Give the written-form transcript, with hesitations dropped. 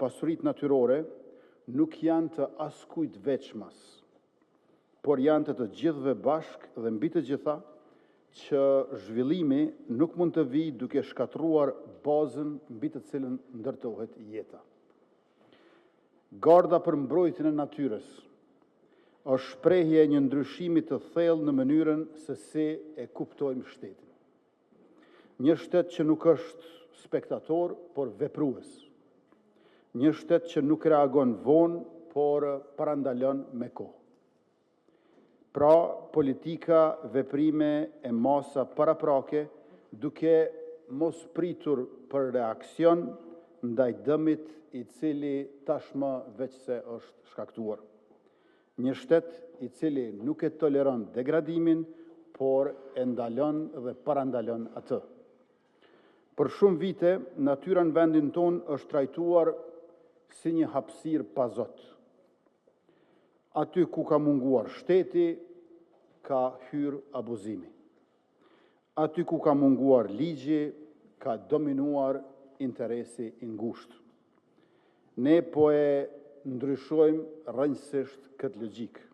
pasuritë natyrore nuk janë të askujt veçmas, por janë të gjithëve bashk dhe mbi të gjitha që zhvillimi nuk mund të vijë duke shkatruar bazën mbi të cilën ndërtohet jeta. Garda për mbrojtjen e natyrës është shprehje e një ndryshimi të thellë në mënyrën se si e kuptojmë shtetin. Një shtet që nuk është spektator, por veprues. Një shtet që nuk reagon vonë, por parandalon me kohë. Pra, politika, veprime e masa paraprake, duke mos pritur për reakcion ndaj dëmit i cili tashmë veçse është shkaktuar. Një shtet i cili nuk e toleron degradimin, por e ndalon dhe parandalon atë. Për shumë vite, natyra në vendin tonë është trajtuar si një hapësirë pa zot. Aty ku ka munguar shteti, ka hyrë abuzimi. Aty ku ka munguar ligji, ka dominuar interesi i ngushtë. Ne po e ndryshojmë rrënjësisht këtë logjikë.